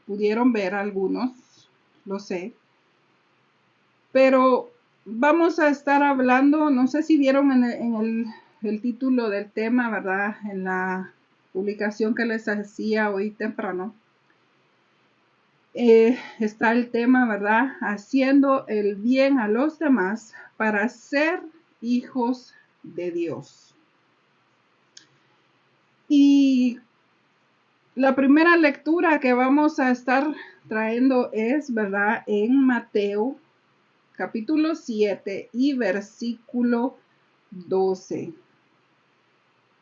pudieron ver algunos, lo sé. Pero vamos a estar hablando, no sé si vieron en el título del tema, ¿verdad? En la publicación que les hacía hoy temprano. Está el tema, ¿verdad? Haciendo el bien a los demás para ser hijos de Dios. Y la primera lectura que vamos a estar trayendo es, ¿verdad? En Mateo capítulo 7 y versículo 12.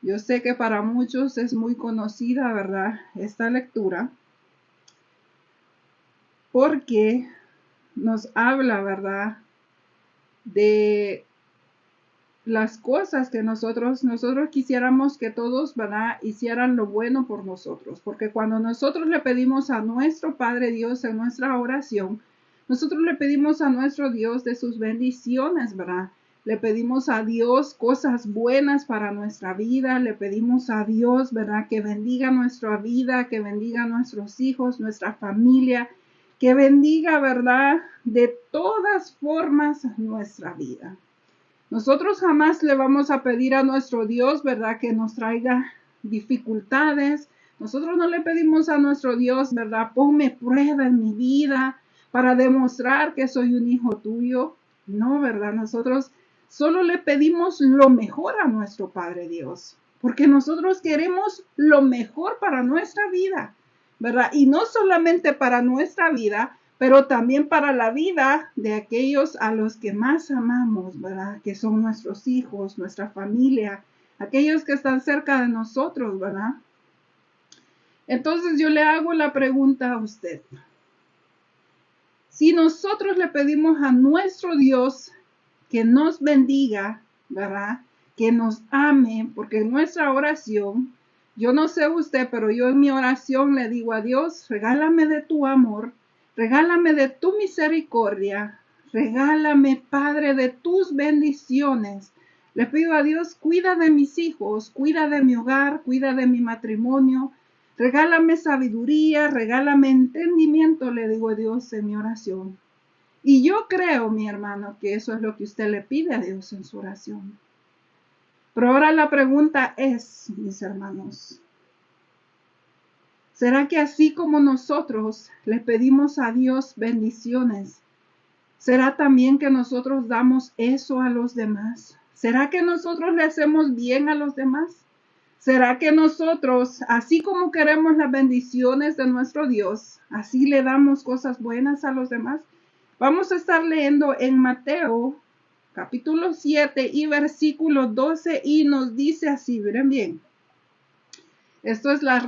Yo sé que para muchos es muy conocida, ¿verdad? Esta lectura, porque nos habla, ¿verdad? De las cosas que nosotros quisiéramos que todos, ¿verdad? Hicieran lo bueno por nosotros, porque cuando nosotros le pedimos a nuestro Padre Dios en nuestra oración, nosotros le pedimos a nuestro Dios de sus bendiciones, ¿verdad? Le pedimos a Dios cosas buenas para nuestra vida, le pedimos a Dios, ¿verdad? Que bendiga nuestra vida, que bendiga a nuestros hijos, nuestra familia, que bendiga, ¿verdad? De todas formas nuestra vida. Nosotros jamás le vamos a pedir a nuestro Dios, ¿verdad? Que nos traiga dificultades. Nosotros no le pedimos a nuestro Dios, ¿verdad? Ponme prueba en mi vida para demostrar que soy un hijo tuyo. No, ¿verdad? Nosotros solo le pedimos lo mejor a nuestro Padre Dios, porque nosotros queremos lo mejor para nuestra vida, ¿verdad? Y no solamente para nuestra vida, pero también para la vida de aquellos a los que más amamos, ¿verdad? Que son nuestros hijos, nuestra familia, aquellos que están cerca de nosotros, ¿verdad? Entonces yo le hago la pregunta a usted. Si nosotros le pedimos a nuestro Dios que nos bendiga, ¿verdad? Que nos ame, porque en nuestra oración, yo no sé usted, pero yo en mi oración le digo a Dios, regálame de tu amor, regálame de tu misericordia, regálame, Padre, de tus bendiciones. Le pido a Dios, cuida de mis hijos, cuida de mi hogar, cuida de mi matrimonio. Regálame sabiduría, regálame entendimiento, le digo a Dios en mi oración. Y yo creo, mi hermano, que eso es lo que usted le pide a Dios en su oración. Pero ahora la pregunta es, mis hermanos, ¿será que así como nosotros le pedimos a Dios bendiciones, será también que nosotros damos eso a los demás? ¿Será que nosotros le hacemos bien a los demás? ¿Será que nosotros, así como queremos las bendiciones de nuestro Dios, así le damos cosas buenas a los demás? Vamos a estar leyendo en Mateo capítulo 7 y versículo 12 y nos dice así, miren bien. Esto es la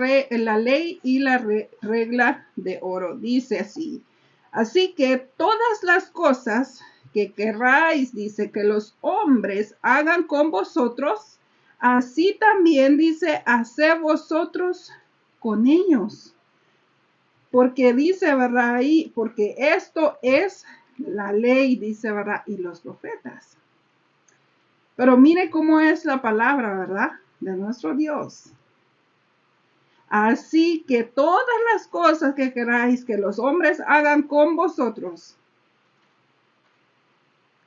ley y la regla de oro. Dice así. Así que todas las cosas que querráis, dice, que los hombres hagan con vosotros, así también dice, haced vosotros con ellos. Porque dice, ¿verdad? Ahí, porque esto es la ley, dice, ¿verdad? Y los profetas. Pero mire cómo es la palabra, ¿verdad? De nuestro Dios. Así que todas las cosas que queráis que los hombres hagan con vosotros,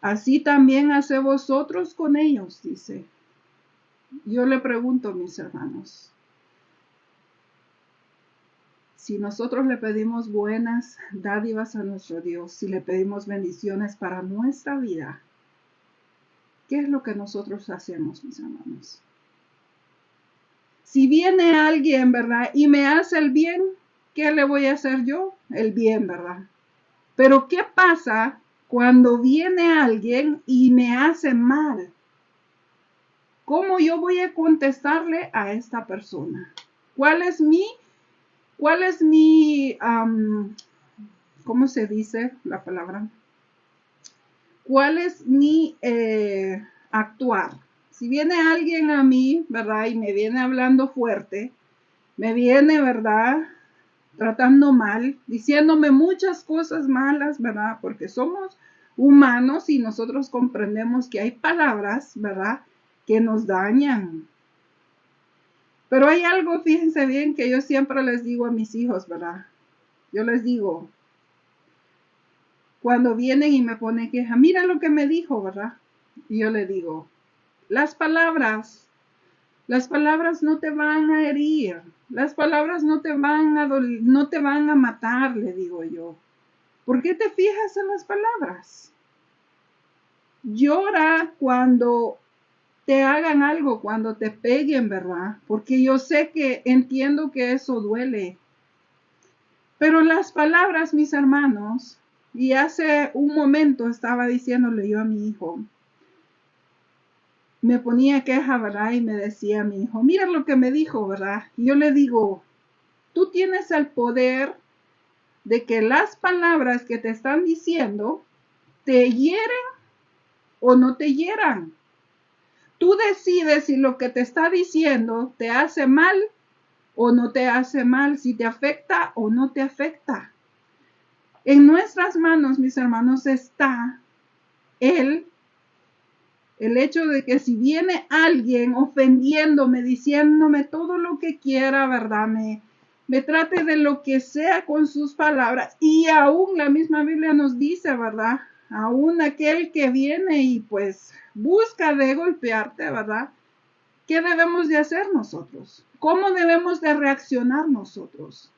así también haced vosotros con ellos, dice. Yo le pregunto, mis hermanos, si nosotros le pedimos buenas dádivas a nuestro Dios, si le pedimos bendiciones para nuestra vida, ¿qué es lo que nosotros hacemos, mis hermanos? Si viene alguien, ¿verdad? Y me hace el bien, ¿qué le voy a hacer yo? El bien, ¿verdad? Pero ¿qué pasa cuando viene alguien y me hace mal? ¿Cómo yo voy a contestarle a esta persona? ¿Cuál es mi, ¿cómo se dice la palabra? ¿Cuál es mi actuar? Si viene alguien a mí, ¿verdad? Y me viene hablando fuerte, me viene, ¿verdad? Tratando mal, diciéndome muchas cosas malas, ¿verdad? Porque somos humanos y nosotros comprendemos que hay palabras, ¿verdad? Que nos dañan. Pero hay algo, fíjense bien, que yo siempre les digo a mis hijos, ¿verdad? Yo les digo, cuando vienen y me ponen queja, mira lo que me dijo, ¿verdad? Y yo le digo, las palabras no te van a herir, las palabras no te van a matar, le digo yo. ¿Por qué te fijas en las palabras? Llora cuando te hagan algo, cuando te peguen, ¿verdad? Porque yo sé que entiendo que eso duele. Pero las palabras, mis hermanos, y hace un momento estaba diciéndole yo a mi hijo, me ponía queja, ¿verdad? Y me decía a mi hijo, mira lo que me dijo, ¿verdad? Y yo le digo, tú tienes el poder de que las palabras que te están diciendo te hieren o no te hieran. Tú decides si lo que te está diciendo te hace mal o no te hace mal, si te afecta o no te afecta. En nuestras manos, mis hermanos, está el hecho de que si viene alguien ofendiéndome, diciéndome todo lo que quiera, ¿verdad? Me trate de lo que sea con sus palabras. Y aún la misma Biblia nos dice, ¿verdad? Aún aquel que viene y pues busca de golpearte, ¿verdad? ¿Qué debemos de hacer nosotros? ¿Cómo debemos de reaccionar nosotros?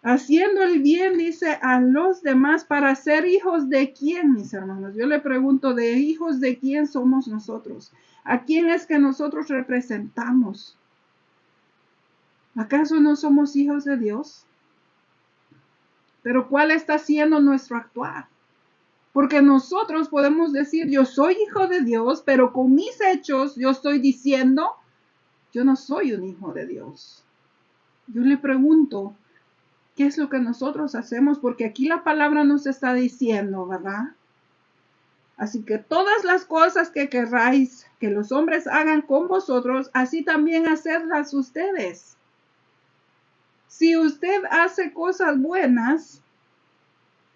Haciendo el bien, dice, a los demás para ser hijos de quién, mis hermanos. Yo le pregunto, ¿de hijos de quién somos nosotros? ¿A quién es que nosotros representamos? ¿Acaso no somos hijos de Dios? Pero ¿cuál está siendo nuestro actuar? Porque nosotros podemos decir, yo soy hijo de Dios, pero con mis hechos yo estoy diciendo, yo no soy un hijo de Dios. Yo le pregunto, ¿qué es lo que nosotros hacemos? Porque aquí la palabra nos está diciendo, ¿verdad? Así que todas las cosas que querráis que los hombres hagan con vosotros, así también hacedlas ustedes. Si usted hace cosas buenas,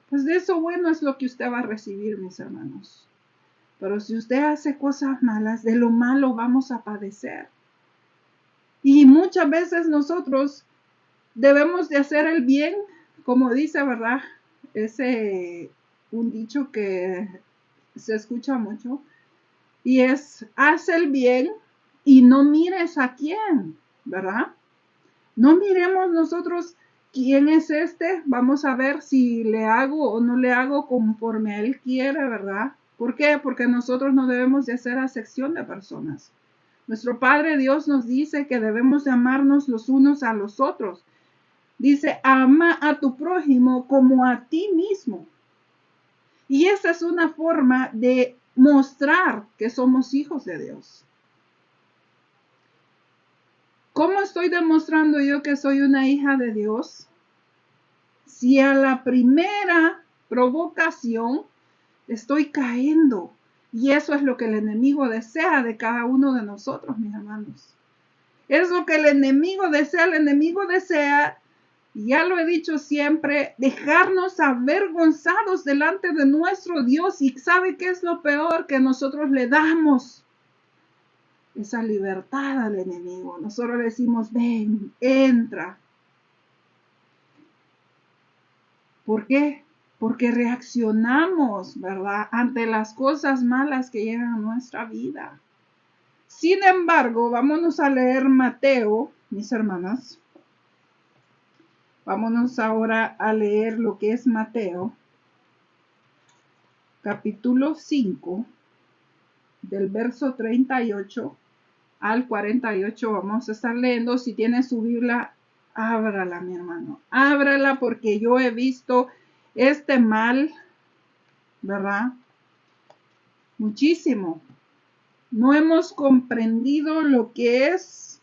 pues de eso bueno es lo que usted va a recibir, mis hermanos. Pero si usted hace cosas malas, de lo malo vamos a padecer. Y muchas veces nosotros debemos de hacer el bien, como dice, ¿verdad? Un dicho que se escucha mucho, y es, haz el bien y no mires a quién, ¿verdad? No miremos nosotros quién es este, vamos a ver si le hago o no le hago conforme a él quiere, ¿verdad? ¿Por qué? Porque nosotros no debemos de hacer acepción de personas. Nuestro Padre Dios nos dice que debemos de amarnos los unos a los otros. Dice, ama a tu prójimo como a ti mismo. Y esa es una forma de mostrar que somos hijos de Dios. ¿Cómo estoy demostrando yo que soy una hija de Dios? Si a la primera provocación estoy cayendo. Y eso es lo que el enemigo desea de cada uno de nosotros, mis hermanos. Es lo que el enemigo desea. El enemigo desea, ya lo he dicho siempre, dejarnos avergonzados delante de nuestro Dios. ¿Y sabe qué es lo peor? Que nosotros le damos esa libertad al enemigo. Nosotros le decimos, ven, entra. ¿Por qué? Porque reaccionamos, ¿verdad?, ante las cosas malas que llegan a nuestra vida. Sin embargo, vámonos a leer Mateo, mis hermanas. Vámonos ahora a leer lo que es Mateo, capítulo 5, del verso 38 al 48. Vamos a estar leyendo. Si tiene su Biblia, ábrala, mi hermano. Ábrala, porque yo he visto este mal, ¿verdad? Muchísimo. No hemos comprendido lo que es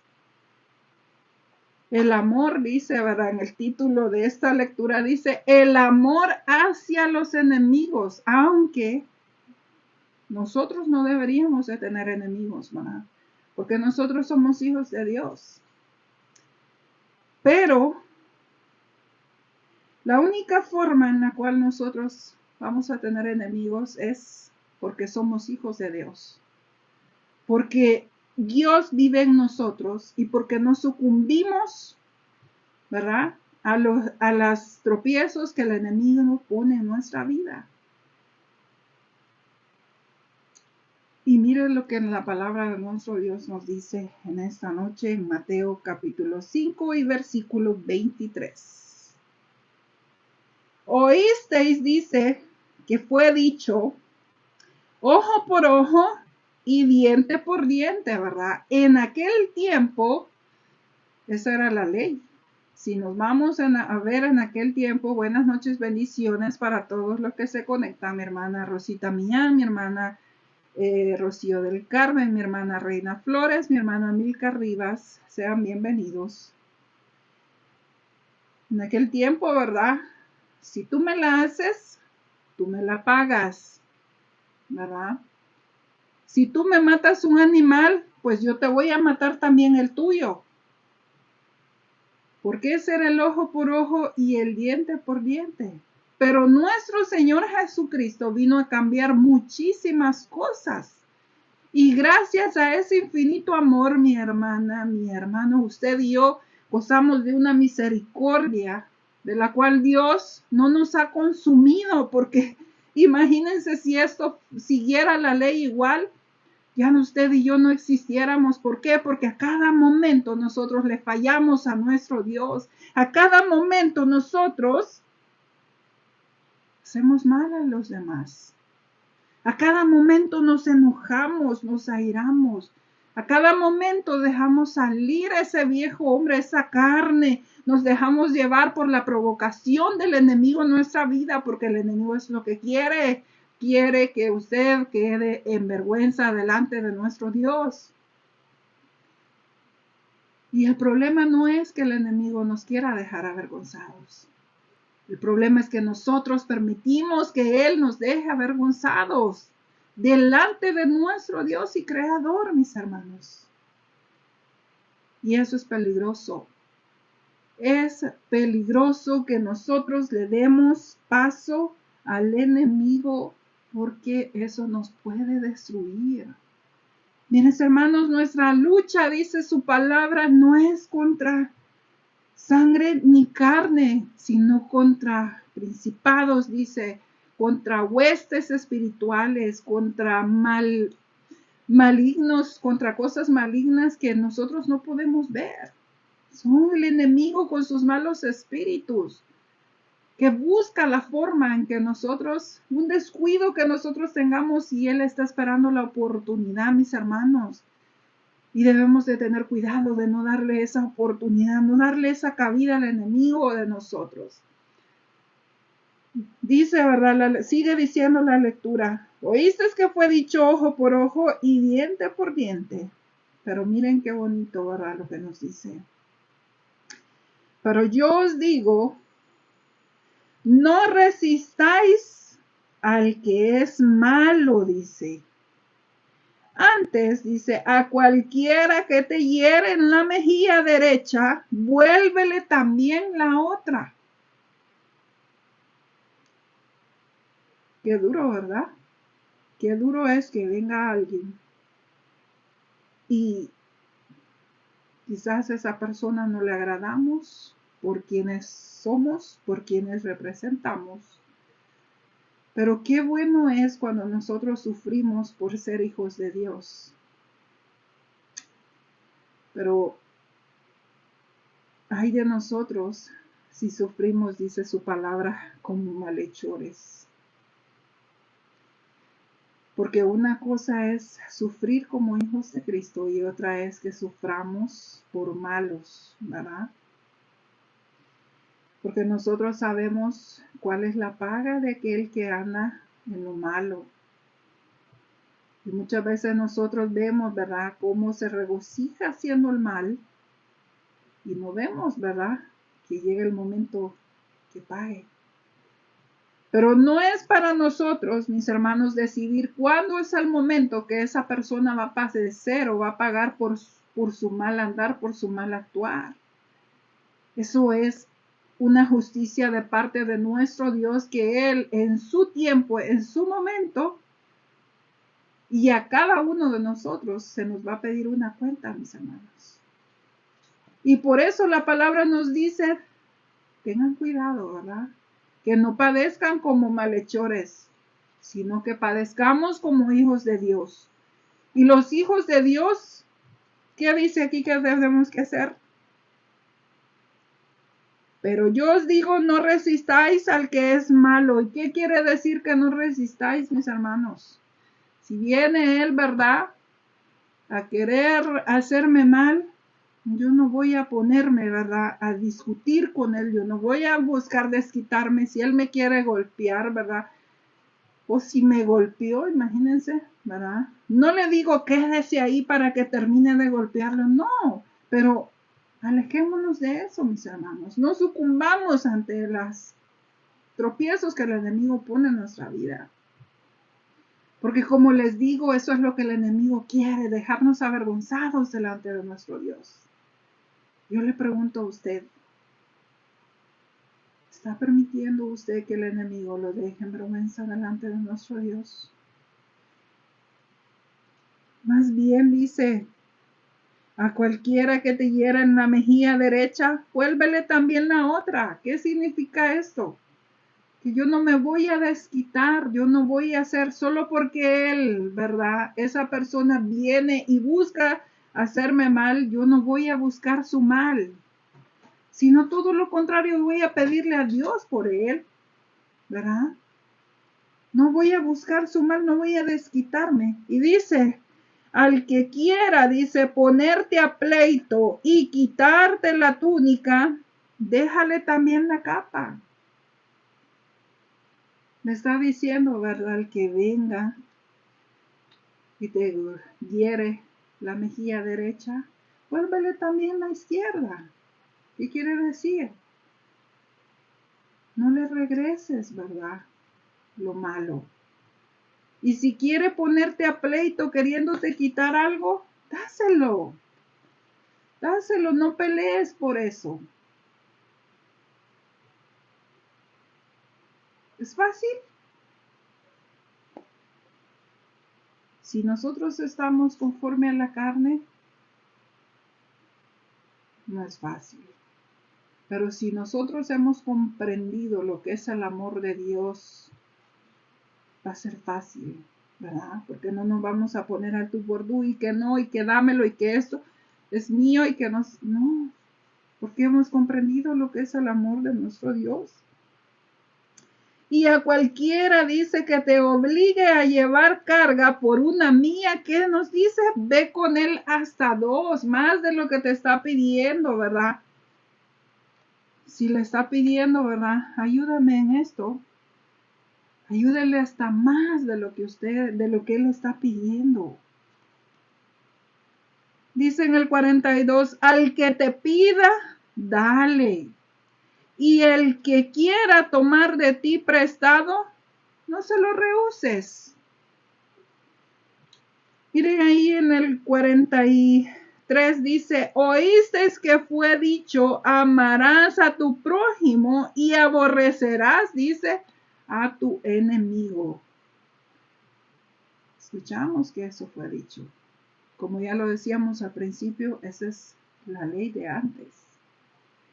el amor, dice, ¿verdad? En el título de esta lectura dice, el amor hacia los enemigos, aunque nosotros no deberíamos de tener enemigos, ¿verdad? Porque nosotros somos hijos de Dios. Pero la única forma en la cual nosotros vamos a tener enemigos es porque somos hijos de Dios. Porque Dios vive en nosotros y porque no sucumbimos, ¿verdad? A los tropiezos que el enemigo nos pone en nuestra vida. Y miren lo que en la palabra de nuestro Dios nos dice en esta noche en Mateo capítulo 5 y versículo 23. Oísteis, dice, que fue dicho, ojo por ojo y diente por diente, ¿verdad? En aquel tiempo, esa era la ley. Si nos vamos a ver en aquel tiempo, buenas noches, bendiciones para todos los que se conectan, mi hermana Rosita Millán, mi hermana Rocío del Carmen, mi hermana Reina Flores, mi hermana Milka Rivas, sean bienvenidos. En aquel tiempo, ¿verdad? Si tú me la haces, tú me la pagas, ¿verdad? Si tú me matas un animal, pues yo te voy a matar también el tuyo. Porque ese era el ojo por ojo y el diente por diente. Pero nuestro Señor Jesucristo vino a cambiar muchísimas cosas. Y gracias a ese infinito amor, mi hermana, mi hermano, usted y yo gozamos de una misericordia de la cual Dios no nos ha consumido, porque imagínense si esto siguiera la ley igual, ya usted y yo no existiéramos. ¿Por qué? Porque a cada momento nosotros le fallamos a nuestro Dios. A cada momento nosotros hacemos mal a los demás. A cada momento nos enojamos, nos airamos. A cada momento dejamos salir a ese viejo hombre, esa carne. Nos dejamos llevar por la provocación del enemigo en nuestra vida, porque el enemigo es lo que quiere. Quiere que usted quede en vergüenza delante de nuestro Dios. Y el problema no es que el enemigo nos quiera dejar avergonzados. El problema es que nosotros permitimos que Él nos deje avergonzados delante de nuestro Dios y Creador, mis hermanos. Y eso es peligroso. Es peligroso que nosotros le demos paso al enemigo, porque eso nos puede destruir. Miren, hermanos, nuestra lucha, dice su palabra, no es contra sangre ni carne, sino contra principados, dice, contra huestes espirituales, contra malignos, contra cosas malignas que nosotros no podemos ver. Son el enemigo con sus malos espíritus, que busca la forma en que nosotros, un descuido que nosotros tengamos, y él está esperando la oportunidad, mis hermanos. Y debemos de tener cuidado de no darle esa oportunidad, no darle esa cabida al enemigo de nosotros. Dice, ¿verdad? Sigue diciendo la lectura. Oíste que fue dicho ojo por ojo y diente por diente. Pero miren qué bonito, ¿verdad? Lo que nos dice. Pero yo os digo, no resistáis al que es malo, dice. Antes, dice, a cualquiera que te hiere en la mejilla derecha, vuélvele también la otra. Qué duro, ¿verdad? Qué duro es que venga alguien y quizás a esa persona no le agradamos por quienes somos, por quienes representamos. Pero qué bueno es cuando nosotros sufrimos por ser hijos de Dios. Pero ay de nosotros si sufrimos, dice su palabra, como malhechores. Porque una cosa es sufrir como hijos de Cristo y otra es que suframos por malos, ¿verdad? Porque nosotros sabemos cuál es la paga de aquel que anda en lo malo. Y muchas veces nosotros vemos, ¿verdad?, cómo se regocija haciendo el mal y no vemos, ¿verdad?, que llega el momento que pague. Pero no es para nosotros, mis hermanos, decidir cuándo es el momento que esa persona va a padecer o va a pagar por su mal andar, por su mal actuar. Eso es una justicia de parte de nuestro Dios, que Él en su tiempo, en su momento, Y a cada uno de nosotros se nos va a pedir una cuenta, mis hermanos. Y por eso la palabra nos dice, tengan cuidado, ¿verdad? Que no padezcan como malhechores, sino que padezcamos como hijos de Dios. Y los hijos de Dios, ¿qué dice aquí que debemos que hacer? Pero yo os digo, no resistáis al que es malo. ¿Y qué quiere decir que no resistáis, mis hermanos? Si viene él, ¿verdad?, a querer hacerme mal, yo no voy a ponerme, ¿verdad?, a discutir con él. Yo no voy a buscar desquitarme. Si él me quiere golpear, ¿verdad?, o si me golpeó, imagínense, ¿verdad? No le digo quédese ahí para que termine de golpearlo, no, pero alejémonos de eso, mis hermanos. No sucumbamos ante los tropiezos que el enemigo pone en nuestra vida. Porque como les digo, eso es lo que el enemigo quiere, dejarnos avergonzados delante de nuestro Dios. Yo le pregunto a usted, ¿está permitiendo usted que el enemigo lo deje en vergüenza delante de nuestro Dios? Más bien dice, a cualquiera que te hiera en la mejilla derecha, vuélvele también la otra. ¿Qué significa esto? Que yo no me voy a desquitar, yo no voy a hacer solo porque él, ¿verdad?, esa persona viene y busca hacerme mal, yo no voy a buscar su mal, sino todo lo contrario, voy a pedirle a Dios por él, ¿verdad? No voy a buscar su mal, no voy a desquitarme. Y dice, al que quiera, dice, ponerte a pleito y quitarte la túnica, déjale también la capa. Me está diciendo, ¿verdad?, el que venga y te hiere la mejilla derecha, vuélvele también la izquierda. ¿Qué quiere decir? No le regreses, ¿verdad?, lo malo. Y si quiere ponerte a pleito queriéndote quitar algo, dáselo. Dáselo, no pelees por eso. ¿Es fácil? Si nosotros estamos conforme a la carne, no es fácil. Pero si nosotros hemos comprendido lo que es el amor de Dios, va a ser fácil, ¿verdad? Porque no nos vamos a poner al tú por tú y que no, y que dámelo, y que esto es mío, y que no, porque hemos comprendido lo que es el amor de nuestro Dios. Y a cualquiera dice que te obligue a llevar carga por una mía, ¿qué nos dice? Ve con él hasta 2, más de lo que te está pidiendo, ¿verdad? Si le está pidiendo, ¿verdad?, ayúdame en esto, ayúdele hasta más de lo que él está pidiendo. Dice en el 42, al que te pida, dale. Y el que quiera tomar de ti prestado, no se lo rehuses. Miren ahí en el 43 dice, oísteis que fue dicho, amarás a tu prójimo y aborrecerás, dice, a tu enemigo. Escuchamos que eso fue dicho. Como ya lo decíamos al principio, esa es la ley de antes.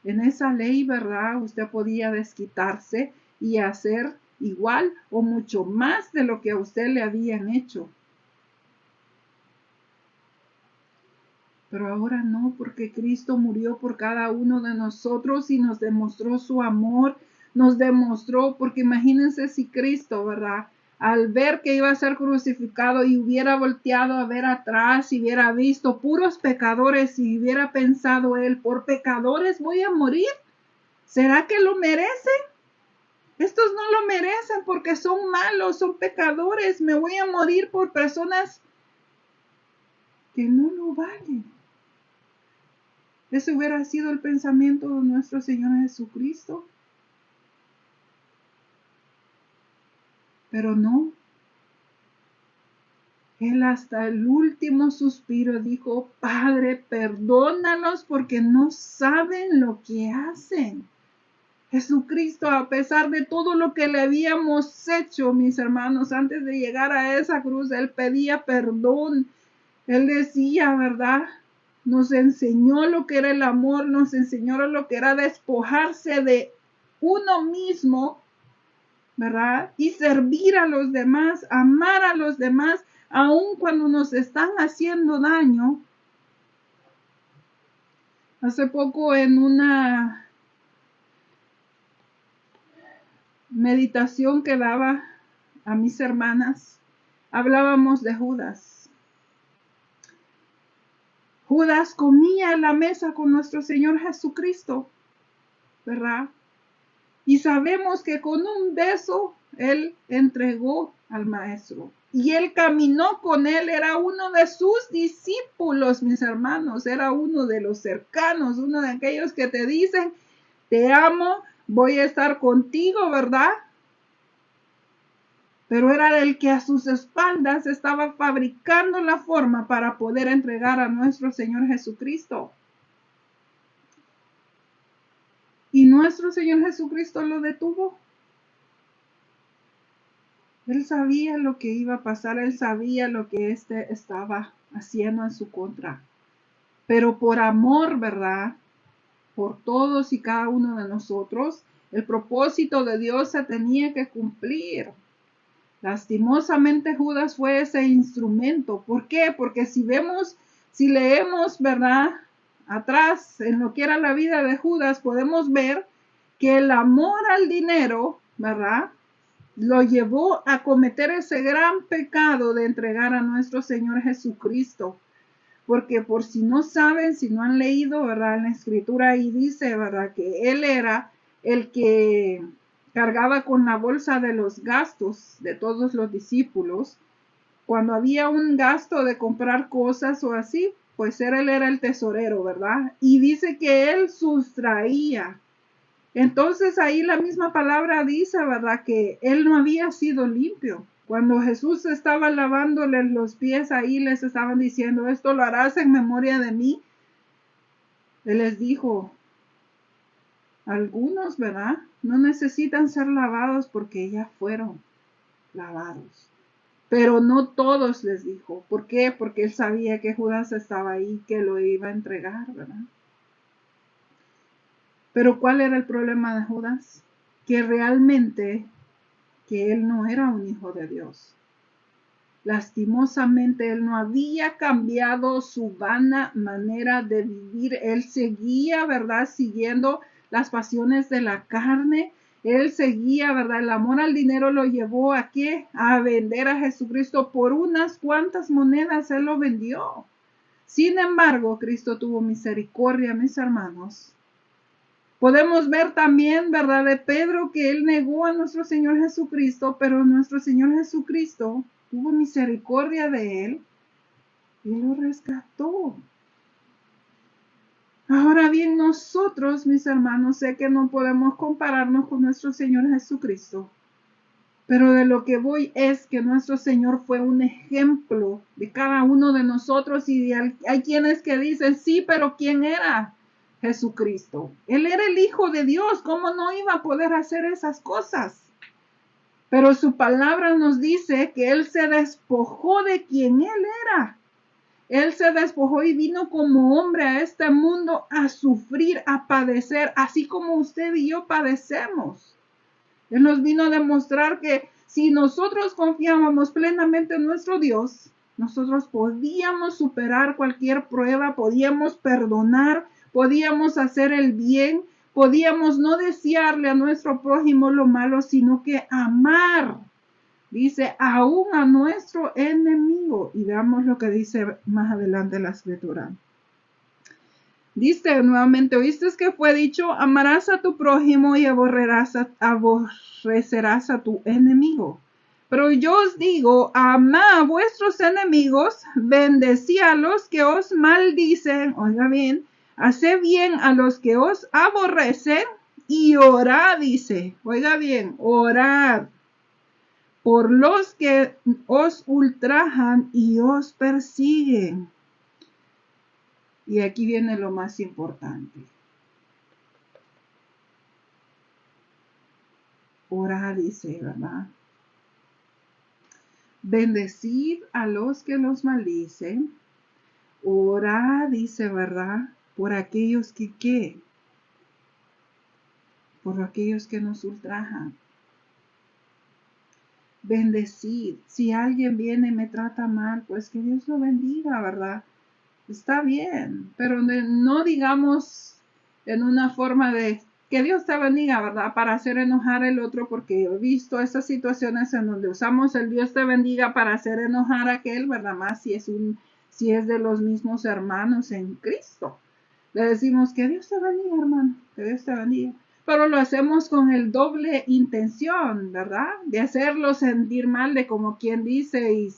En esa ley, ¿verdad?, usted podía desquitarse y hacer igual o mucho más de lo que a usted le habían hecho. Pero ahora no, porque Cristo murió por cada uno de nosotros y nos demostró su amor, nos demostró, porque imagínense si Cristo, ¿verdad?, al ver que iba a ser crucificado y hubiera volteado a ver atrás y hubiera visto puros pecadores y hubiera pensado él, por pecadores voy a morir. ¿Será que lo merecen? Estos no lo merecen porque son malos, son pecadores. Me voy a morir por personas que no lo valen. Ese hubiera sido el pensamiento de nuestro Señor Jesucristo. Pero no. Él hasta el último suspiro dijo, Padre, perdónalos porque no saben lo que hacen. Jesucristo, a pesar de todo lo que le habíamos hecho, mis hermanos, antes de llegar a esa cruz, Él pedía perdón. Él decía, ¿verdad? Nos enseñó lo que era el amor, nos enseñó lo que era despojarse de uno mismo, ¿verdad? Y servir a los demás, amar a los demás, aun cuando nos están haciendo daño. Hace poco en una meditación que daba a mis hermanas, hablábamos de Judas. Judas comía en la mesa con nuestro Señor Jesucristo, ¿verdad? Y sabemos que con un beso Él entregó al Maestro. Y Él caminó con Él, era uno de sus discípulos, mis hermanos, era uno de los cercanos, uno de aquellos que te dicen, te amo, voy a estar contigo, ¿verdad? Pero era el que a sus espaldas estaba fabricando la forma para poder entregar a nuestro Señor Jesucristo. Y nuestro Señor Jesucristo lo detuvo. Él sabía lo que iba a pasar, él sabía lo que estaba haciendo en su contra. Pero por amor, ¿verdad? Por todos y cada uno de nosotros, el propósito de Dios se tenía que cumplir. Lastimosamente Judas fue ese instrumento. ¿Por qué? Porque si leemos, ¿verdad? Atrás, en lo que era la vida de Judas, podemos ver que el amor al dinero, ¿verdad? Lo llevó a cometer ese gran pecado de entregar a nuestro Señor Jesucristo. Porque por si no saben, si no han leído, ¿verdad? En la escritura ahí dice, ¿verdad? Que él era el que cargaba con la bolsa de los gastos de todos los discípulos. Cuando había un gasto de comprar cosas o así, pues él era el tesorero, ¿verdad? Y dice que él sustraía. Entonces ahí la misma palabra dice, ¿verdad? Que él no había sido limpio. Cuando Jesús estaba lavándoles los pies, ahí les estaban diciendo, esto lo harás en memoria de mí. Él les dijo, algunos, ¿verdad? No necesitan ser lavados porque ya fueron lavados. Pero no todos, les dijo. ¿Por qué? Porque él sabía que Judas estaba ahí, que lo iba a entregar, ¿verdad? Pero ¿cuál era el problema de Judas? Que realmente que él no era un hijo de Dios. Lastimosamente, él no había cambiado su vana manera de vivir. Él seguía, ¿verdad? Siguiendo las pasiones de la carne. Él seguía, ¿verdad? El amor al dinero lo llevó a ¿qué? A vender a Jesucristo por unas cuantas monedas. Él lo vendió. Sin embargo, Cristo tuvo misericordia, mis hermanos. Podemos ver también, ¿verdad? De Pedro que él negó a nuestro Señor Jesucristo, pero nuestro Señor Jesucristo tuvo misericordia de él y lo rescató. Ahora bien, nosotros, mis hermanos, sé que no podemos compararnos con nuestro Señor Jesucristo, pero de lo que voy es que nuestro Señor fue un ejemplo de cada uno de nosotros y hay quienes que dicen, sí, pero ¿quién era? Jesucristo. Él era el Hijo de Dios, ¿cómo no iba a poder hacer esas cosas? Pero su palabra nos dice que Él se despojó de quien Él era. Él se despojó y vino como hombre a este mundo a sufrir, a padecer, así como usted y yo padecemos. Él nos vino a demostrar que si nosotros confiábamos plenamente en nuestro Dios, nosotros podíamos superar cualquier prueba, podíamos perdonar, podíamos hacer el bien, podíamos no desearle a nuestro prójimo lo malo, sino que amar. Dice, aún a nuestro enemigo. Y veamos lo que dice más adelante la escritura. Dice nuevamente, ¿oíste que fue dicho? Amarás a tu prójimo y aborrecerás a tu enemigo. Pero yo os digo, amad a vuestros enemigos, bendecid a los que os maldicen, oiga bien, haced bien a los que os aborrecen y orad, dice, oiga bien, orad por los que os ultrajan y os persiguen. Y aquí viene lo más importante. Orad, dice, ¿verdad? Bendecid a los que los maldicen. Orad, dice, ¿verdad? Por aquellos que, ¿qué? Por aquellos que nos ultrajan. Bendecid. Si alguien viene y me trata mal, pues que Dios lo bendiga, ¿verdad? Está bien, pero no digamos en una forma de que Dios te bendiga, ¿verdad? Para hacer enojar al otro, porque he visto esas situaciones en donde usamos el Dios te bendiga para hacer enojar a aquel, ¿verdad? Más si es de los mismos hermanos en Cristo. Le decimos que Dios te bendiga, hermano, que Dios te bendiga. Pero lo hacemos con el doble intención, ¿verdad? De hacerlo sentir mal, de como quien dice, y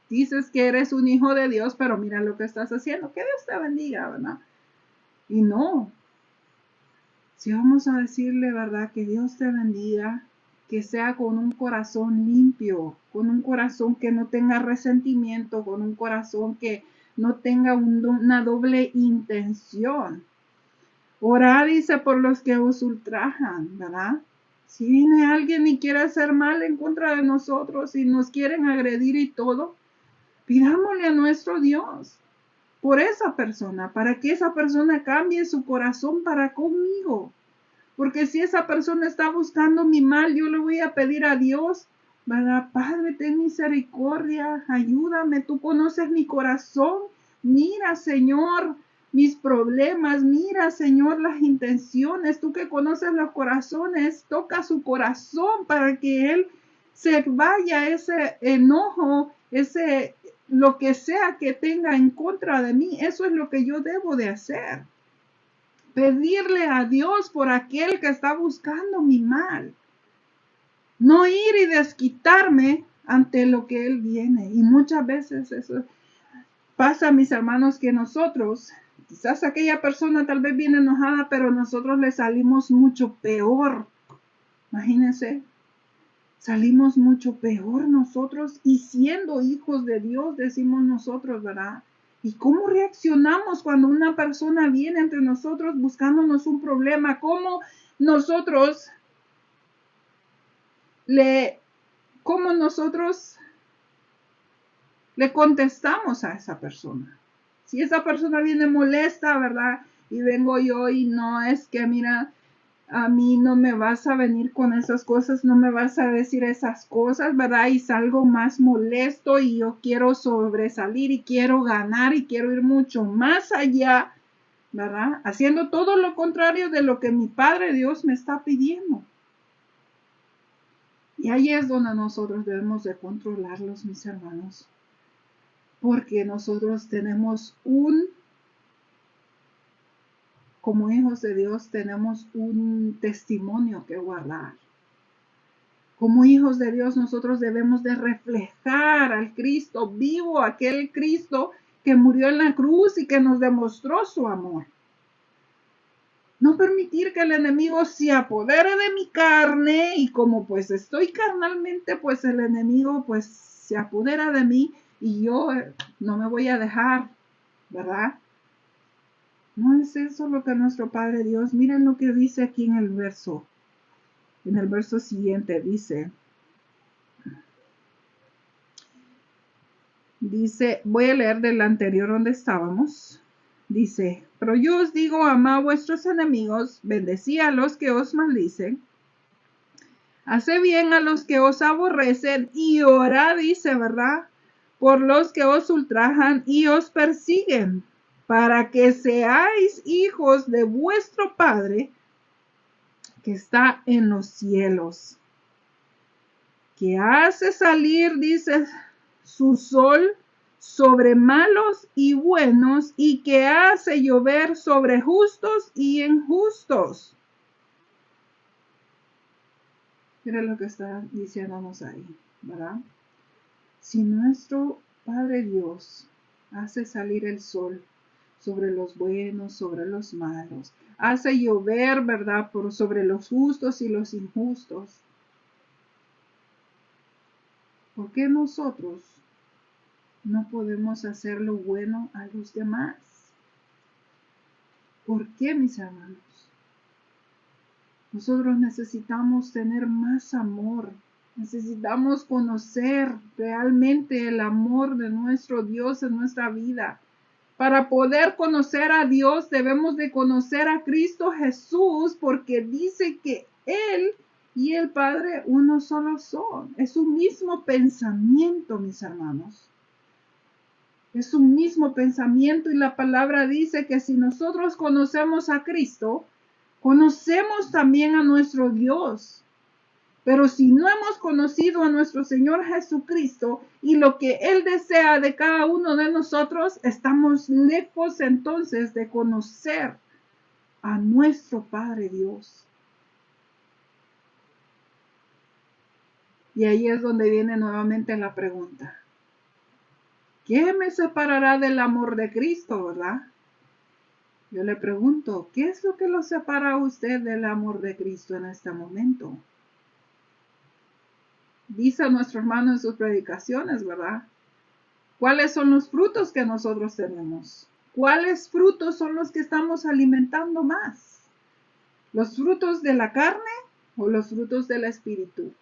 dices que eres un hijo de Dios, pero mira lo que estás haciendo. Que Dios te bendiga, ¿verdad? Y no. Si vamos a decirle, ¿verdad? Que Dios te bendiga, que sea con un corazón limpio, con un corazón que no tenga resentimiento, con un corazón que no tenga una doble intención. Orad, dice, por los que os ultrajan, ¿verdad? Si viene alguien y quiere hacer mal en contra de nosotros y nos quieren agredir y todo, pidámosle a nuestro Dios por esa persona, para que esa persona cambie su corazón para conmigo. Porque si esa persona está buscando mi mal, yo le voy a pedir a Dios, ¿verdad? Padre, ten misericordia, ayúdame, tú conoces mi corazón. Mira, Señor, mis problemas, mira, Señor, las intenciones, tú que conoces los corazones, toca su corazón para que él se vaya ese enojo, ese lo que sea que tenga en contra de mí. Eso es lo que yo debo de hacer. Pedirle a Dios por aquel que está buscando mi mal. No ir y desquitarme ante lo que Él viene. Y muchas veces eso pasa, mis hermanos, que nosotros, quizás aquella persona tal vez viene enojada, pero nosotros le salimos mucho peor. Imagínense, salimos mucho peor nosotros y siendo hijos de Dios, decimos nosotros, ¿verdad? ¿Y cómo reaccionamos cuando una persona viene entre nosotros buscándonos un problema? ¿Cómo nosotros le, cómo nosotros le contestamos a esa persona? Si esa persona viene molesta, ¿verdad? Y vengo yo y no es que, mira, a mí no me vas a venir con esas cosas, no me vas a decir esas cosas, ¿verdad? Y salgo más molesto y yo quiero sobresalir y quiero ganar y quiero ir mucho más allá, ¿verdad? Haciendo todo lo contrario de lo que mi Padre Dios me está pidiendo. Y ahí es donde nosotros debemos de controlarlos, mis hermanos. Porque nosotros tenemos como hijos de Dios, tenemos un testimonio que guardar. Como hijos de Dios, nosotros debemos de reflejar al Cristo vivo, aquel Cristo que murió en la cruz y que nos demostró su amor. No permitir que el enemigo se apodere de mi carne y como pues estoy carnalmente, pues el enemigo pues se apodera de mí y yo no me voy a dejar, ¿verdad? No es eso lo que nuestro Padre Dios, miren lo que dice aquí en el verso siguiente, dice, voy a leer del anterior donde estábamos. Dice, pero yo os digo, amad a vuestros enemigos, bendecid a los que os maldicen, haced bien a los que os aborrecen y orad, dice, ¿verdad? Por los que os ultrajan y os persiguen, para que seáis hijos de vuestro Padre que está en los cielos, que hace salir, dice, su sol sobre malos y buenos y que hace llover sobre justos y injustos. Mira lo que está diciéndonos ahí, ¿verdad? Si nuestro Padre Dios hace salir el sol sobre los buenos, sobre los malos, hace llover, ¿verdad? Sobre los justos y los injustos, ¿por qué nosotros no podemos hacer lo bueno a los demás? ¿Por qué, mis hermanos? Nosotros necesitamos tener más amor. Necesitamos conocer realmente el amor de nuestro Dios en nuestra vida. Para poder conocer a Dios debemos de conocer a Cristo Jesús, porque dice que Él y el Padre uno solo son. Es un mismo pensamiento, mis hermanos. Es un mismo pensamiento, y la palabra dice que si nosotros conocemos a Cristo, conocemos también a nuestro Dios. Pero si no hemos conocido a nuestro Señor Jesucristo y lo que Él desea de cada uno de nosotros, estamos lejos entonces de conocer a nuestro Padre Dios. Y ahí es donde viene nuevamente la pregunta: ¿qué me separará del amor de Cristo, verdad? Yo le pregunto, ¿qué es lo que lo separa a usted del amor de Cristo en este momento? Dice a nuestro hermano en sus predicaciones, ¿verdad? ¿Cuáles son los frutos que nosotros tenemos? ¿Cuáles frutos son los que estamos alimentando más? ¿Los frutos de la carne o los frutos del espíritu?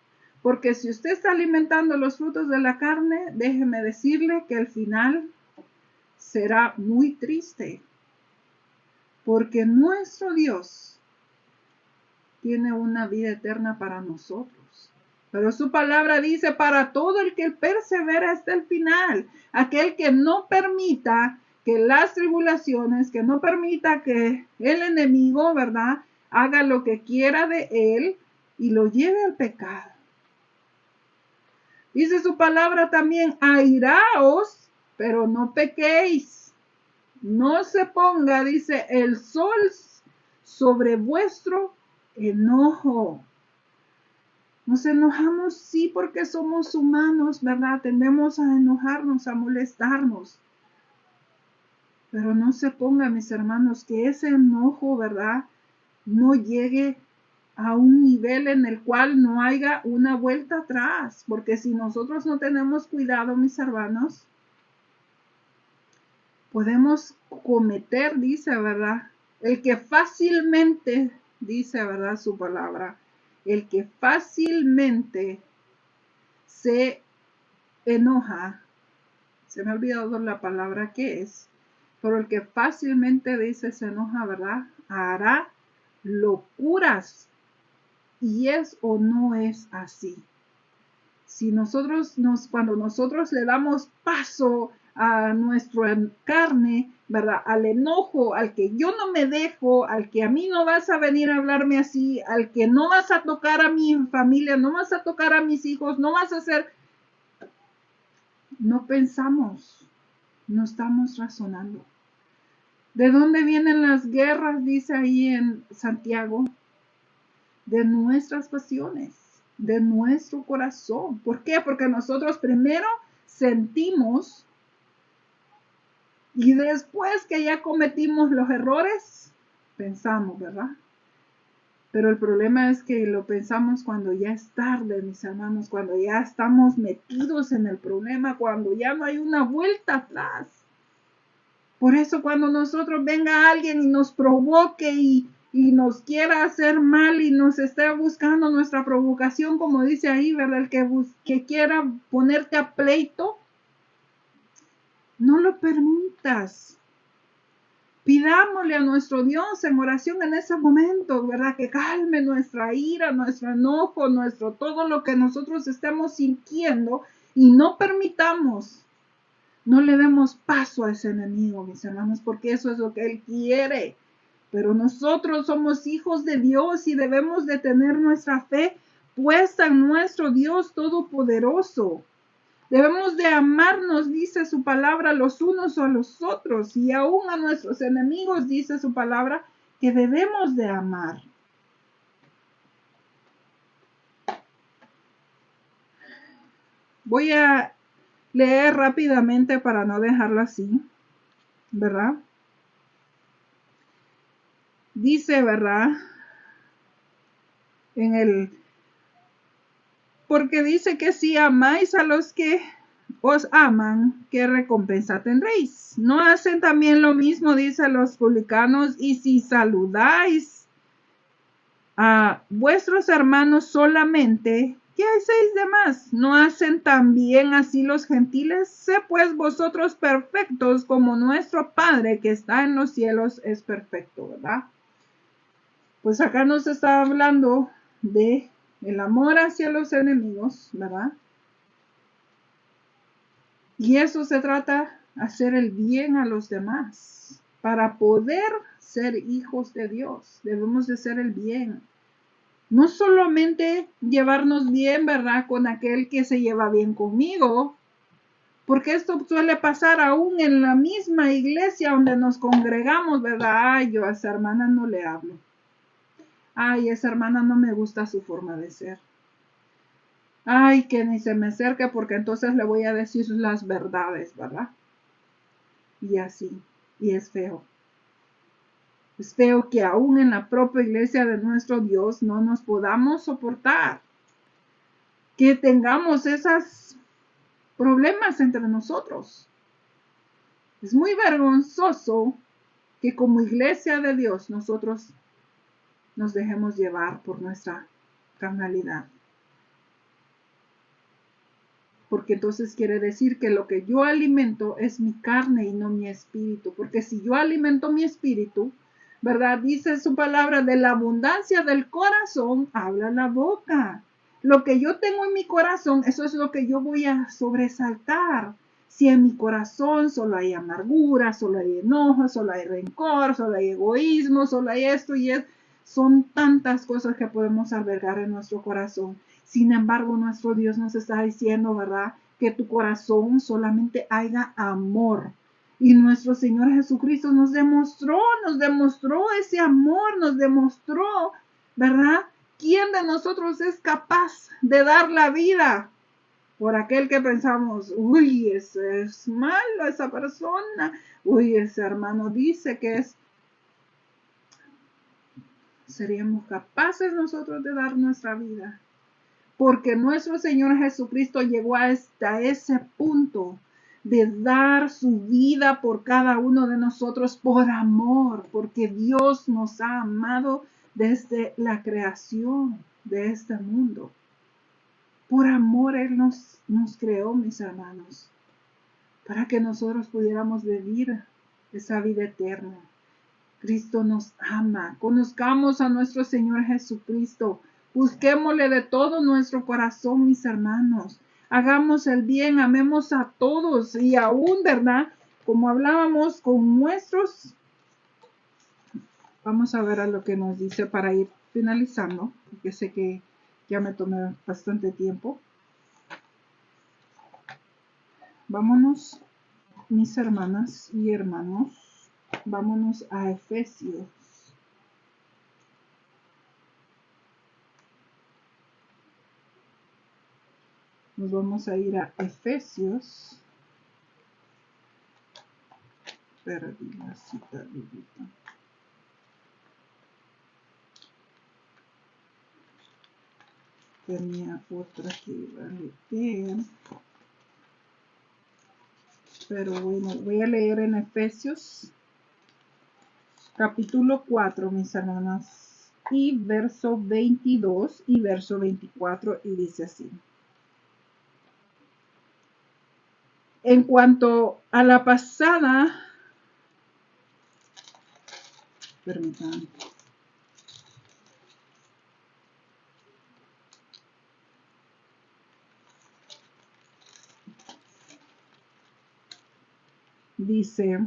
Porque si usted está alimentando los frutos de la carne, déjeme decirle que al final será muy triste. Porque nuestro Dios tiene una vida eterna para nosotros. Pero su palabra dice: para todo el que persevera hasta el final, aquel que no permita que las tribulaciones, que no permita que el enemigo, ¿verdad?, haga lo que quiera de él y lo lleve al pecado. Dice su palabra también: airaos, pero no pequéis. No se ponga, dice, el sol sobre vuestro enojo. Nos enojamos, sí, porque somos humanos, ¿verdad? Tendemos a enojarnos, a molestarnos. Pero no se ponga, mis hermanos, que ese enojo, ¿verdad?, no llegue a un nivel en el cual no haya una vuelta atrás. Porque si nosotros no tenemos cuidado, mis hermanos, podemos cometer, dice, ¿verdad? El que fácilmente, dice, ¿verdad?, su palabra, el que fácilmente se enoja, se me ha olvidado la palabra que es, pero el que fácilmente dice se enoja, ¿verdad?, hará locuras. Y es o no es así. Si cuando nosotros le damos paso a nuestra carne, ¿verdad?, al enojo, al que yo no me dejo, al que a mí no vas a venir a hablarme así, al que no vas a tocar a mi familia, no vas a tocar a mis hijos, no vas a hacer, no pensamos, no estamos razonando. ¿De dónde vienen las guerras? Dice ahí en Santiago. De nuestras pasiones, de nuestro corazón. ¿Por qué? Porque nosotros primero sentimos y después que ya cometimos los errores, pensamos, ¿verdad? Pero el problema es que lo pensamos cuando ya es tarde, mis hermanos, cuando ya estamos metidos en el problema, cuando ya no hay una vuelta atrás. Por eso cuando nosotros venga alguien y nos provoque y nos quiera hacer mal y nos esté buscando nuestra provocación, como dice ahí, ¿verdad?, el que quiera ponerte a pleito, no lo permitas. Pidámosle a nuestro Dios en oración en ese momento, ¿verdad?, que calme nuestra ira, nuestro enojo, todo lo que nosotros estemos sintiendo, y no permitamos, no le demos paso a ese enemigo, mis hermanos, porque eso es lo que él quiere. Pero nosotros somos hijos de Dios y debemos de tener nuestra fe puesta en nuestro Dios todopoderoso. Debemos de amarnos, dice su palabra, los unos a los otros, y aún a nuestros enemigos, dice su palabra, que debemos de amar. Voy a leer rápidamente para no dejarlo así, ¿verdad? Dice, ¿verdad?, porque dice que si amáis a los que os aman, ¿qué recompensa tendréis? ¿No hacen también lo mismo, dice, los publicanos? Y si saludáis a vuestros hermanos solamente, ¿qué hacéis de más? ¿No hacen también así los gentiles? Sé pues vosotros perfectos como nuestro Padre que está en los cielos es perfecto, ¿verdad? Pues acá nos está hablando de el amor hacia los enemigos, ¿verdad? Y eso se trata, hacer el bien a los demás. Para poder ser hijos de Dios, debemos de hacer el bien. No solamente llevarnos bien, ¿verdad? Con aquel que se lleva bien conmigo, porque esto suele pasar aún en la misma iglesia donde nos congregamos, ¿verdad? Ay, yo a esa hermana no le hablo. Ay, esa hermana no me gusta su forma de ser. Ay, que ni se me acerque porque entonces le voy a decir las verdades, ¿verdad? Y así, y es feo. Es feo que aún en la propia iglesia de nuestro Dios no nos podamos soportar. Que tengamos esos problemas entre nosotros. Es muy vergonzoso que como iglesia de Dios nosotros nos dejemos llevar por nuestra carnalidad. Porque entonces quiere decir que lo que yo alimento es mi carne y no mi espíritu. Porque si yo alimento mi espíritu, ¿verdad? Dice su palabra, de la abundancia del corazón habla la boca. Lo que yo tengo en mi corazón, eso es lo que yo voy a sobresaltar. Si en mi corazón solo hay amargura, solo hay enojo, solo hay rencor, solo hay egoísmo, solo hay esto y es, son tantas cosas que podemos albergar en nuestro corazón. Sin embargo, nuestro Dios nos está diciendo, ¿verdad? Que tu corazón solamente haya amor. Y nuestro Señor Jesucristo nos demostró ese amor, nos demostró, ¿verdad? ¿Quién de nosotros es capaz de dar la vida por aquel que pensamos, uy, ese es malo, esa persona, uy, ese hermano dice que es? ¿Seríamos capaces nosotros de dar nuestra vida? Porque nuestro Señor Jesucristo llegó hasta ese punto de dar su vida por cada uno de nosotros por amor, porque Dios nos ha amado desde la creación de este mundo. Por amor Él nos creó, mis hermanos, para que nosotros pudiéramos vivir esa vida eterna. Cristo nos ama. Conozcamos a nuestro Señor Jesucristo. Busquémosle de todo nuestro corazón, mis hermanos. Hagamos el bien, amemos a todos y aún, ¿verdad? Como hablábamos con nuestros, vamos a ver a lo que nos dice para ir finalizando, porque sé que ya me tomé bastante tiempo. Vámonos, mis hermanas y hermanos, vámonos a Efesios. Nos vamos a ir a Efesios. Perdí la cita bíblica. Tenía otra que iba a leer. Pero bueno, voy a leer en Efesios capítulo 4, mis hermanas, y verso 22 y verso 24, y dice así. En cuanto a la pasada, permítanme. Dice,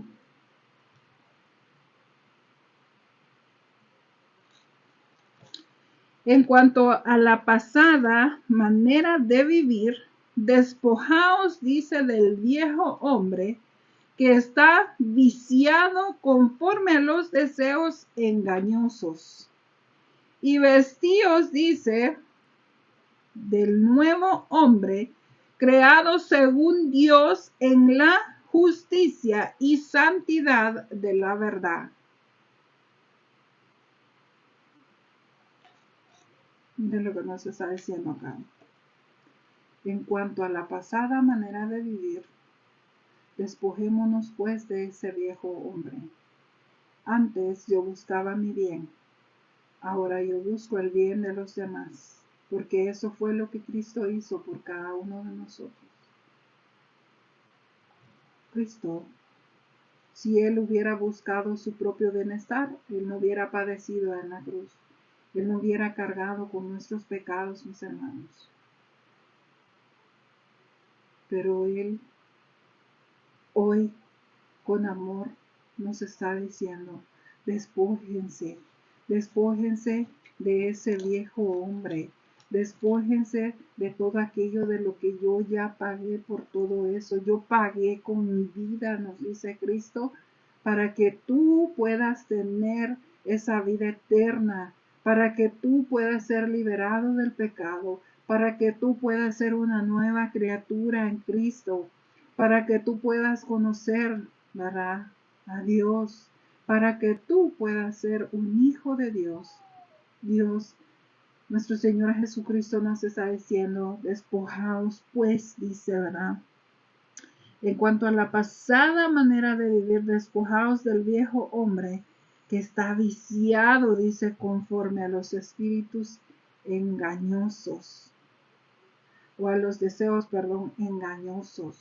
en cuanto a la pasada manera de vivir, despojaos, dice, del viejo hombre que está viciado conforme a los deseos engañosos. Y vestíos, dice, del nuevo hombre, creado según Dios en la justicia y santidad de la verdad. Miren lo que nos está diciendo acá. En cuanto a la pasada manera de vivir, despojémonos pues de ese viejo hombre. Antes yo buscaba mi bien, Ahora yo busco el bien de los demás, porque eso fue lo que Cristo hizo por cada uno de nosotros. Cristo, si Él hubiera buscado su propio bienestar, Él no hubiera padecido en la cruz. Él no hubiera cargado con nuestros pecados, mis hermanos. Pero Él hoy, con amor, nos está diciendo, despójense, despójense de ese viejo hombre, despójense de todo aquello de lo que yo ya pagué por todo eso. Yo pagué con mi vida, nos dice Cristo, para que tú puedas tener esa vida eterna, para que tú puedas ser liberado del pecado, para que tú puedas ser una nueva criatura en Cristo, para que tú puedas conocer, ¿verdad?, a Dios, para que tú puedas ser un hijo de Dios. Dios, nuestro Señor Jesucristo nos está diciendo, despojaos pues, dice, ¿verdad? En cuanto a la pasada manera de vivir, despojaos del viejo hombre que está viciado, dice, conforme a los espíritus engañosos, o a los deseos, perdón, engañosos.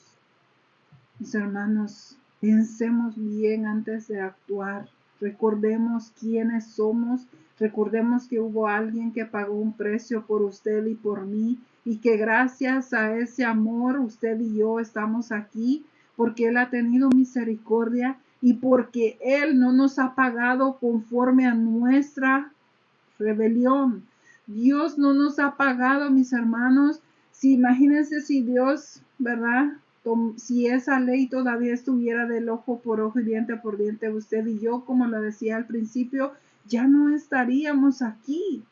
Mis hermanos, pensemos bien antes de actuar. Recordemos quiénes somos. Recordemos que hubo alguien que pagó un precio por usted y por mí, y que gracias a ese amor usted y yo estamos aquí, porque Él ha tenido misericordia y porque Él no nos ha pagado conforme a nuestra rebelión. Dios no nos ha pagado, mis hermanos. Si imagínense si Dios, ¿verdad?, si esa ley todavía estuviera del ojo por ojo y diente por diente, usted y yo, como lo decía al principio, ya no estaríamos aquí.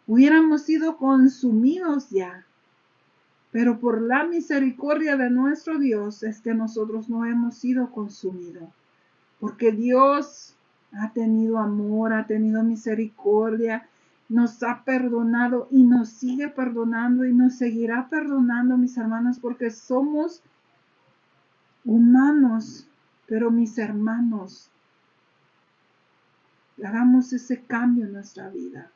Hubiéramos sido consumidos ya. Pero por la misericordia de nuestro Dios es que nosotros no hemos sido consumidos. Porque Dios ha tenido amor, ha tenido misericordia, nos ha perdonado y nos sigue perdonando y nos seguirá perdonando, mis hermanos, porque somos humanos. Pero mis hermanos, hagamos ese cambio en nuestra vida.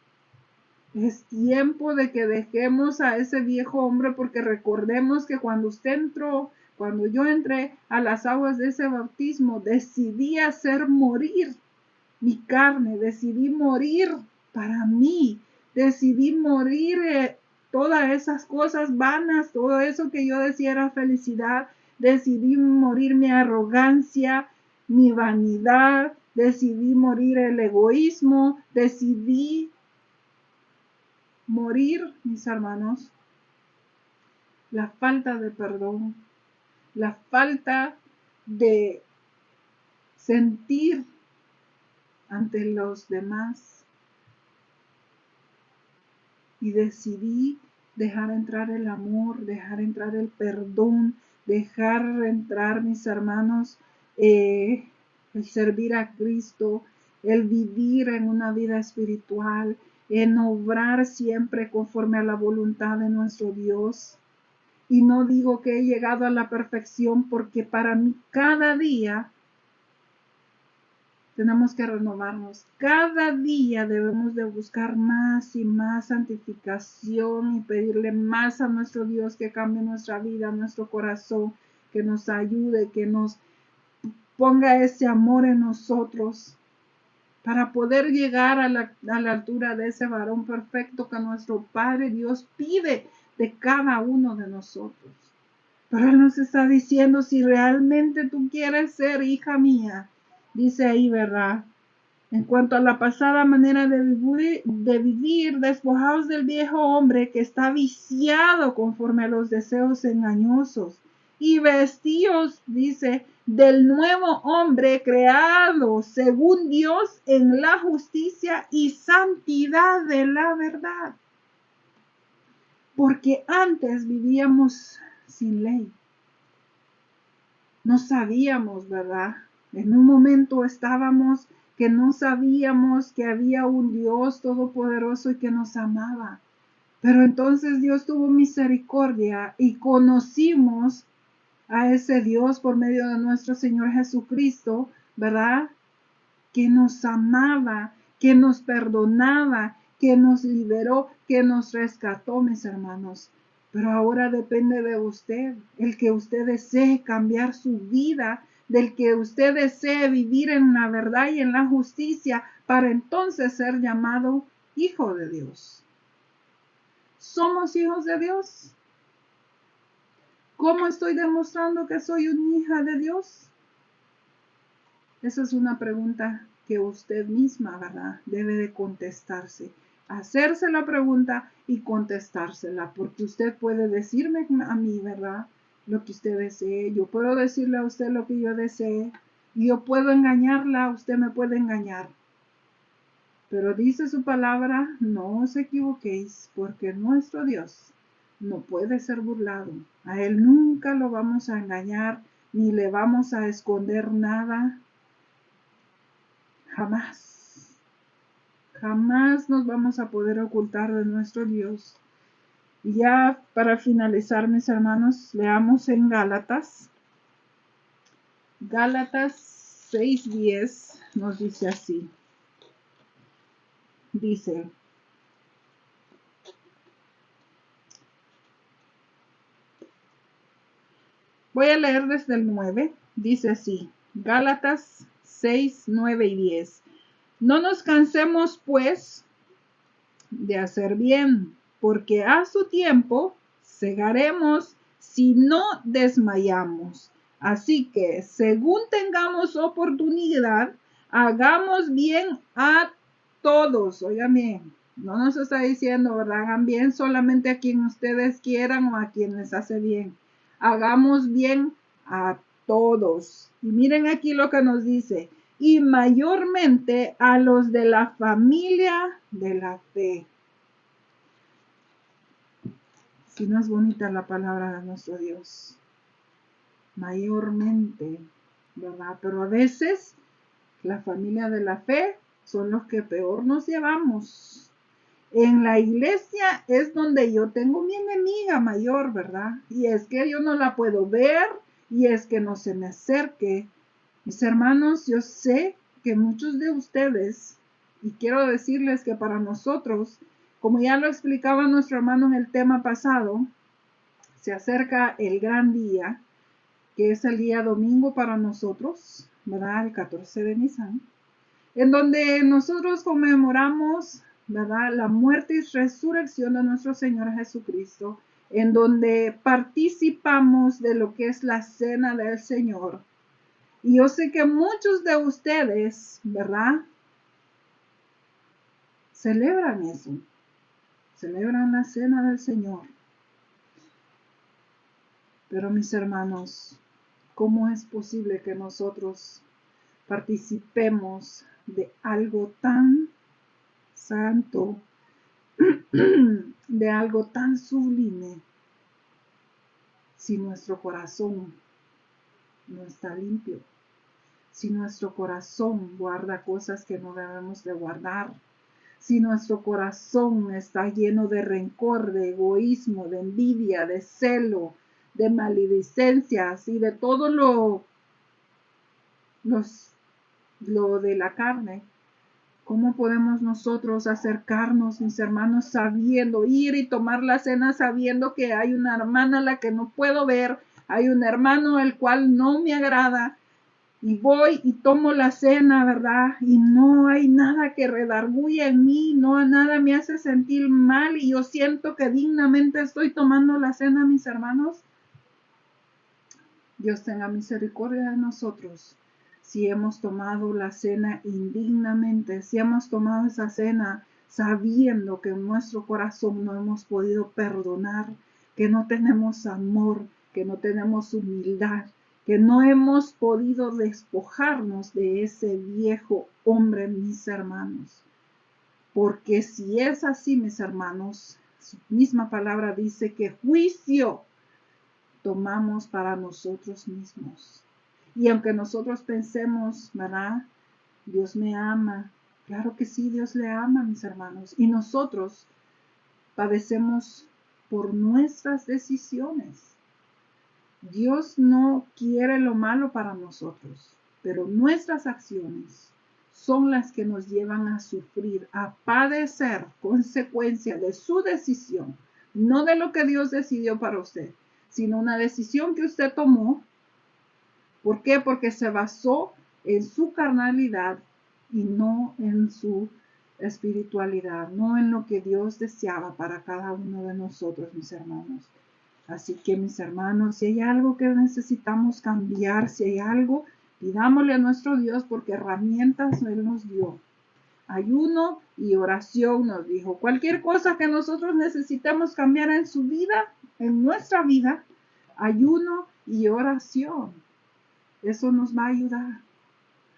Es tiempo de que dejemos a ese viejo hombre, porque recordemos que cuando yo entré a las aguas de ese bautismo, decidí hacer morir mi carne, decidí morir para mí, decidí morir todas esas cosas vanas, todo eso que yo decía era felicidad, decidí morir mi arrogancia, mi vanidad, decidí morir el egoísmo, decidí morir, mis hermanos, la falta de perdón, la falta de sentir ante los demás, y decidí dejar entrar el amor, dejar entrar el perdón, dejar entrar, mis hermanos, el servir a Cristo, el vivir en una vida espiritual, en obrar siempre conforme a la voluntad de nuestro Dios. Y no digo que he llegado a la perfección, porque para mí cada día tenemos que renovarnos. Cada día debemos de buscar más y más santificación y pedirle más a nuestro Dios que cambie nuestra vida, nuestro corazón, que nos ayude, que nos ponga ese amor en nosotros para poder llegar a la altura de ese varón perfecto que nuestro Padre Dios pide de cada uno de nosotros. Pero Él nos está diciendo, si realmente tú quieres ser hija mía, dice ahí, ¿verdad? En cuanto a la pasada manera de vivir, despojaos del viejo hombre que está viciado conforme a los deseos engañosos, y vestíos, dice, del nuevo hombre creado según Dios en la justicia y santidad de la verdad. Porque antes vivíamos sin ley. No sabíamos, ¿verdad? En un momento estábamos que no sabíamos que había un Dios todopoderoso y que nos amaba. Pero entonces Dios tuvo misericordia y conocimos a ese Dios por medio de nuestro Señor Jesucristo, ¿verdad?, que nos amaba, que nos perdonaba, que nos liberó, que nos rescató, mis hermanos. Pero ahora depende de usted, el que usted desee cambiar su vida, del que usted desee vivir en la verdad y en la justicia, para entonces ser llamado hijo de Dios. ¿Somos hijos de Dios? ¿Cómo estoy demostrando que soy una hija de Dios? Esa es una pregunta que usted misma, ¿verdad?, debe de contestarse. Hacerse la pregunta y contestársela, porque usted puede decirme a mí, ¿verdad?, lo que usted desee. Yo puedo decirle a usted lo que yo desee. Yo puedo engañarla, usted me puede engañar. Pero dice su palabra, no os equivoquéis, porque nuestro Dios no puede ser burlado. A Él nunca lo vamos a engañar, ni le vamos a esconder nada. Jamás. Jamás nos vamos a poder ocultar de nuestro Dios. Y ya para finalizar, mis hermanos, leamos en Gálatas. Gálatas 6:10 nos dice así. Dice: voy a leer desde el 9. Dice así, Gálatas 6, 9 y 10. No nos cansemos, pues, de hacer bien, porque a su tiempo segaremos si no desmayamos. Así que, según tengamos oportunidad, hagamos bien a todos. Óigame, no nos está diciendo, ¿verdad?, hagan bien solamente a quien ustedes quieran o a quien les hace bien. Hagamos bien a todos. Y miren aquí lo que nos dice: y mayormente a los de la familia de la fe. Si no es bonita la palabra de nuestro Dios. Mayormente, ¿verdad? Pero a veces la familia de la fe son los que peor nos llevamos. En la iglesia es donde yo tengo mi enemiga mayor, ¿verdad? Y es que yo no la puedo ver y es que no se me acerque. Mis hermanos, yo sé que muchos de ustedes, y quiero decirles que para nosotros, como ya lo explicaba nuestro hermano en el tema pasado, se acerca el gran día, que es el día domingo para nosotros, ¿verdad? El 14 de Nisan, en donde nosotros conmemoramos, ¿verdad?, la muerte y resurrección de nuestro Señor Jesucristo, en donde participamos de lo que es la cena del Señor. Y yo sé que muchos de ustedes, ¿verdad?, celebran eso, celebran la cena del Señor. Pero mis hermanos, ¿cómo es posible que nosotros participemos de algo tan santo, de algo tan sublime, si nuestro corazón no está limpio, si nuestro corazón guarda cosas que no debemos de guardar, si nuestro corazón está lleno de rencor, de egoísmo, de envidia, de celo, de maledicencias y de todo lo de la carne? ¿Cómo podemos nosotros acercarnos, mis hermanos, sabiendo, ir y tomar la cena sabiendo que hay una hermana a la que no puedo ver, hay un hermano el cual no me agrada, y voy y tomo la cena, ¿verdad? Y no hay nada que redarguya en mí, no nada me hace sentir mal y yo siento que dignamente estoy tomando la cena, mis hermanos? Dios tenga misericordia de nosotros. Si hemos tomado la cena indignamente, si hemos tomado esa cena sabiendo que en nuestro corazón no hemos podido perdonar, que no tenemos amor, que no tenemos humildad, que no hemos podido despojarnos de ese viejo hombre, mis hermanos. Porque si es así, mis hermanos, su misma palabra dice que juicio tomamos para nosotros mismos. Y aunque nosotros pensemos, ¿verdad?, Dios me ama. Claro que sí, Dios le ama, mis hermanos. Y nosotros padecemos por nuestras decisiones. Dios no quiere lo malo para nosotros, pero nuestras acciones son las que nos llevan a sufrir, a padecer consecuencia de su decisión, no de lo que Dios decidió para usted, sino una decisión que usted tomó. ¿Por qué? Porque se basó en su carnalidad y no en su espiritualidad, no en lo que Dios deseaba para cada uno de nosotros, mis hermanos. Así que, mis hermanos, si hay algo que necesitamos cambiar, si hay algo, pidámosle a nuestro Dios, porque herramientas Él nos dio. Ayuno y oración nos dijo. Cualquier cosa que nosotros necesitemos cambiar en su vida, en nuestra vida, ayuno y oración. Eso nos va a ayudar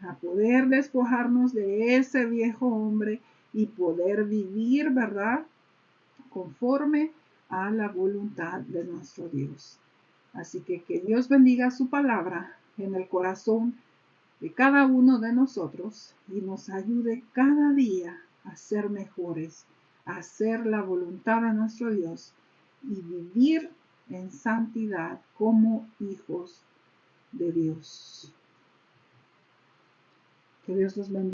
a poder despojarnos de ese viejo hombre y poder vivir, ¿verdad?, conforme a la voluntad de nuestro Dios. Así que Dios bendiga su palabra en el corazón de cada uno de nosotros y nos ayude cada día a ser mejores, a hacer la voluntad de nuestro Dios y vivir en santidad como hijos de Dios. Que Dios los bendiga.